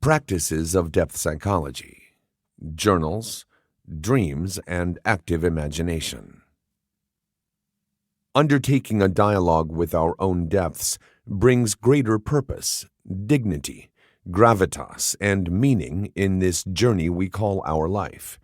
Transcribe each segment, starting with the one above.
Practices of depth psychology, journals, dreams, and active imagination. Undertaking a dialogue with our own depths brings greater purpose, dignity, gravitas, and meaning in this journey we call our life.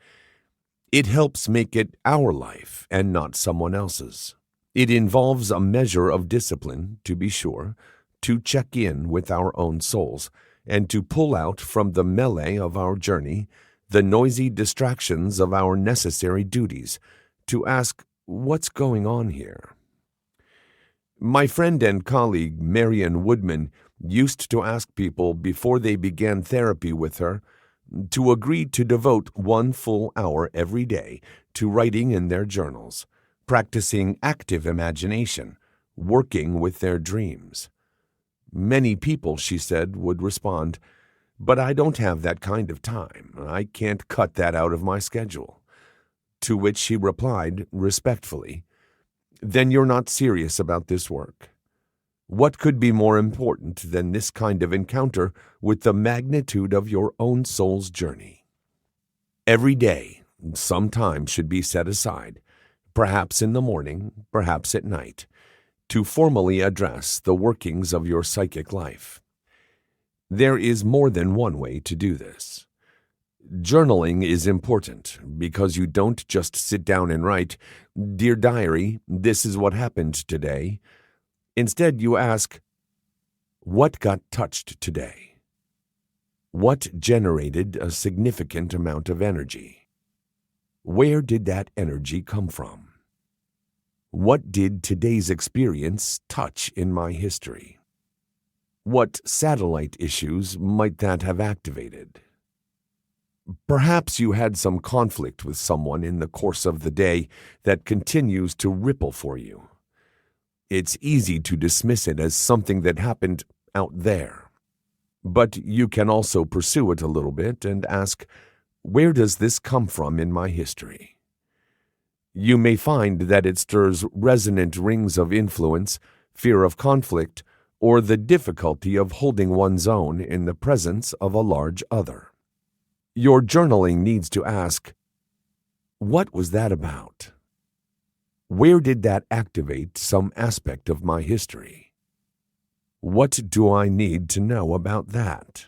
It helps make it our life and not someone else's. It involves a measure of discipline, to be sure, to check in with our own souls, and to pull out from the melee of our journey the noisy distractions of our necessary duties, to ask, what's going on here? My friend and colleague Marian Woodman used to ask people before they began therapy with her to agree to devote 1 full hour every day to writing in their journals, practicing active imagination, working with their dreams. Many people, she said, would respond, "But I don't have that kind of time. I can't cut that out of my schedule." To which she replied, respectfully, "Then you're not serious about this work. What could be more important than this kind of encounter with the magnitude of your own soul's journey?" Every day, some time should be set aside, perhaps in the morning, perhaps at night, to formally address the workings of your psychic life. There is more than one way to do this. Journaling is important because you don't just sit down and write, "Dear diary, this is what happened today." Instead, you ask, what got touched today? What generated a significant amount of energy? Where did that energy come from? What did today's experience touch in my history? What satellite issues might that have activated? Perhaps you had some conflict with someone in the course of the day that continues to ripple for you. It's easy to dismiss it as something that happened out there. But you can also pursue it a little bit and ask, where does this come from in my history? You may find that it stirs resonant rings of influence, fear of conflict, or the difficulty of holding one's own in the presence of a large other. Your journaling needs to ask, what was that about? Where did that activate some aspect of my history? What do I need to know about that?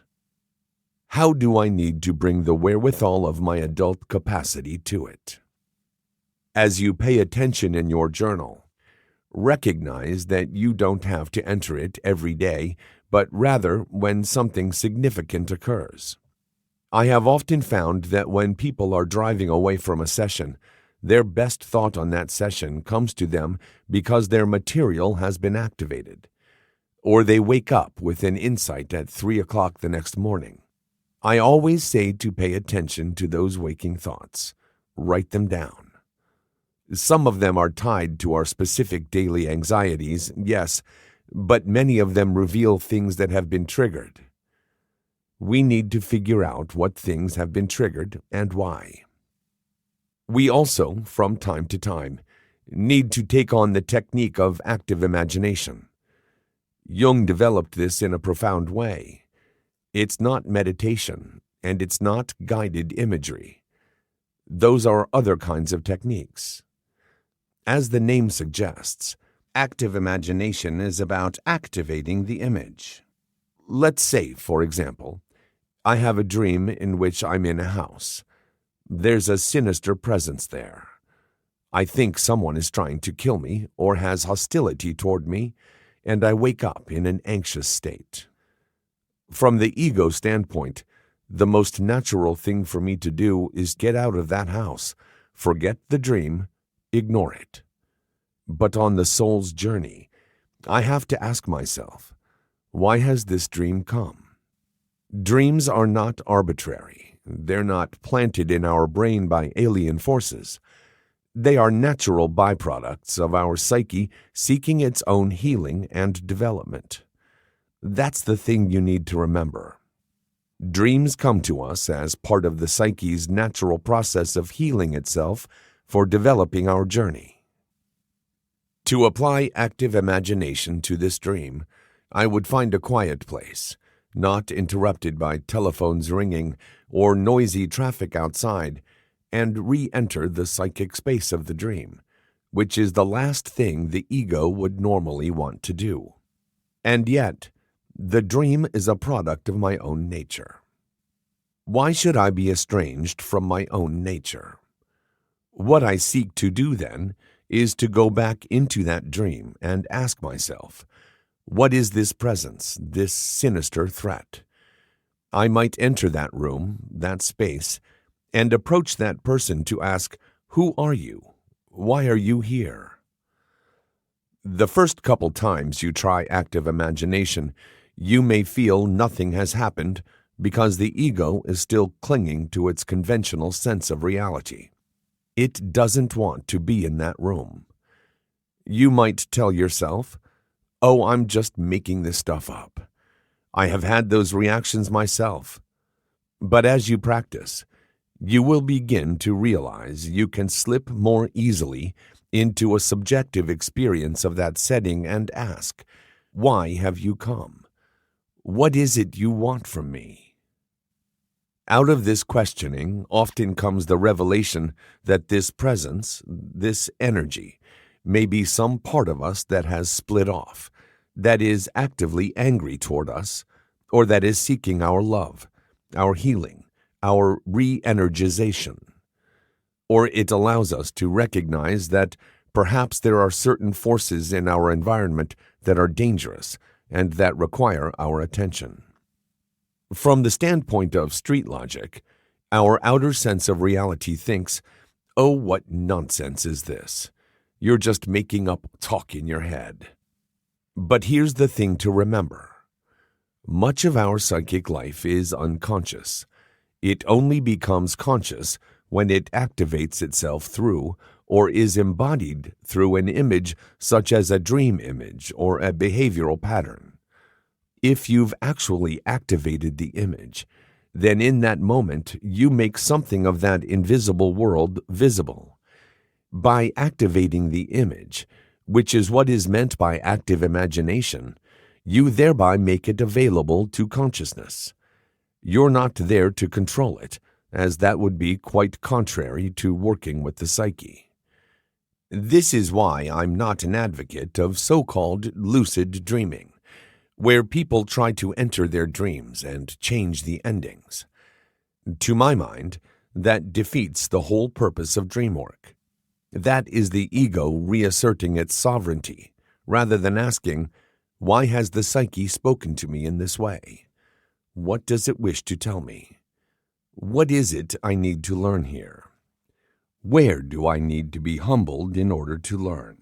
How do I need to bring the wherewithal of my adult capacity to it? As you pay attention in your journal, recognize that you don't have to enter it every day, but rather when something significant occurs. I have often found that when people are driving away from a session, their best thought on that session comes to them because their material has been activated. Or they wake up with an insight at 3 o'clock the next morning. I always say to pay attention to those waking thoughts. Write them down. Some of them are tied to our specific daily anxieties, yes, but many of them reveal things that have been triggered. We need to figure out what things have been triggered and why. We also, from time to time, need to take on the technique of active imagination. Jung developed this in a profound way. It's not meditation, and it's not guided imagery. Those are other kinds of techniques. As the name suggests, active imagination is about activating the image. Let's say, for example, I have a dream in which I'm in a house. There's a sinister presence there. I think someone is trying to kill me or has hostility toward me, and I wake up in an anxious state. From the ego standpoint, the most natural thing for me to do is get out of that house, forget the dream, ignore it. But on the soul's journey, I have to ask myself, why has this dream come? Dreams are not arbitrary. They're not planted in our brain by alien forces. They are natural byproducts of our psyche seeking its own healing and development. That's the thing you need to remember. Dreams come to us as part of the psyche's natural process of healing itself for developing our journey. To apply active imagination to this dream, I would find a quiet place, not interrupted by telephones ringing or noisy traffic outside, and re-enter the psychic space of the dream, which is the last thing the ego would normally want to do. And yet, the dream is a product of my own nature. Why should I be estranged from my own nature? What I seek to do, then, is to go back into that dream and ask myself, what is this presence, this sinister threat? I might enter that room, that space, and approach that person to ask, who are you? Why are you here? The first couple times you try active imagination, you may feel nothing has happened because the ego is still clinging to its conventional sense of reality. It doesn't want to be in that room. You might tell yourself, oh, I'm just making this stuff up. I have had those reactions myself. But as you practice, you will begin to realize you can slip more easily into a subjective experience of that setting and ask, why have you come? What is it you want from me? Out of this questioning often comes the revelation that this presence, this energy, may be some part of us that has split off, that is actively angry toward us, or that is seeking our love, our healing, our re-energization. Or it allows us to recognize that perhaps there are certain forces in our environment that are dangerous and that require our attention. From the standpoint of street logic, our outer sense of reality thinks, oh, what nonsense is this? You're just making up talk in your head. But here's the thing to remember. Much of our psychic life is unconscious. It only becomes conscious when it activates itself through or is embodied through an image such as a dream image or a behavioral pattern. If you've actually activated the image, then in that moment you make something of that invisible world visible. By activating the image, which is what is meant by active imagination, you thereby make it available to consciousness. You're not there to control it, as that would be quite contrary to working with the psyche. This is why I'm not an advocate of so-called lucid dreaming, where people try to enter their dreams and change the endings. To my mind, that defeats the whole purpose of dream work. That is the ego reasserting its sovereignty, rather than asking, why has the psyche spoken to me in this way? What does it wish to tell me? What is it I need to learn here? Where do I need to be humbled in order to learn?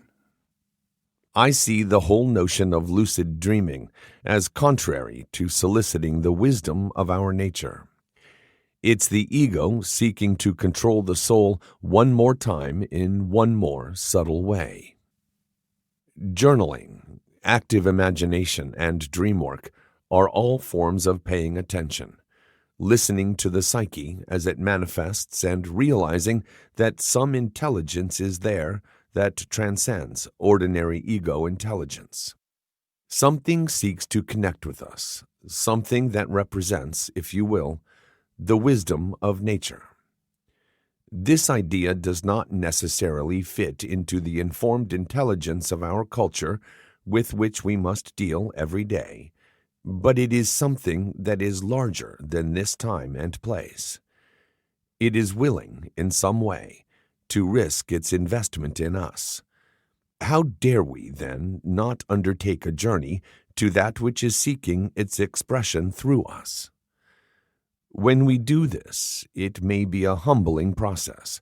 I see the whole notion of lucid dreaming as contrary to soliciting the wisdom of our nature. It's the ego seeking to control the soul one more time in one more subtle way. Journaling, active imagination, and dream work are all forms of paying attention, listening to the psyche as it manifests and realizing that some intelligence is there that transcends ordinary ego intelligence. Something seeks to connect with us, something that represents, if you will, the wisdom of nature. This idea does not necessarily fit into the informed intelligence of our culture with which we must deal every day, but it is something that is larger than this time and place. It is willing, in some way, to risk its investment in us. How dare we, then, not undertake a journey to that which is seeking its expression through us? When we do this, it may be a humbling process,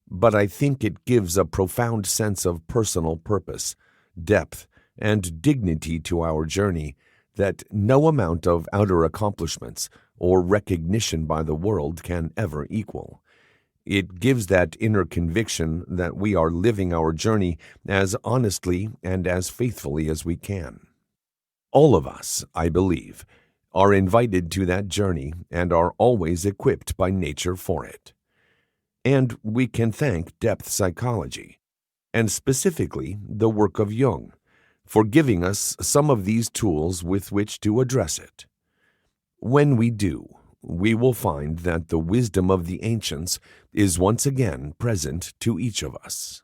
but I think it gives a profound sense of personal purpose, depth, and dignity to our journey that no amount of outer accomplishments or recognition by the world can ever equal. It gives that inner conviction that we are living our journey as honestly and as faithfully as we can. All of us, I believe, are invited to that journey and are always equipped by nature for it. And we can thank depth psychology, and specifically the work of Jung, for giving us some of these tools with which to address it. When we do, we will find that the wisdom of the ancients is once again present to each of us.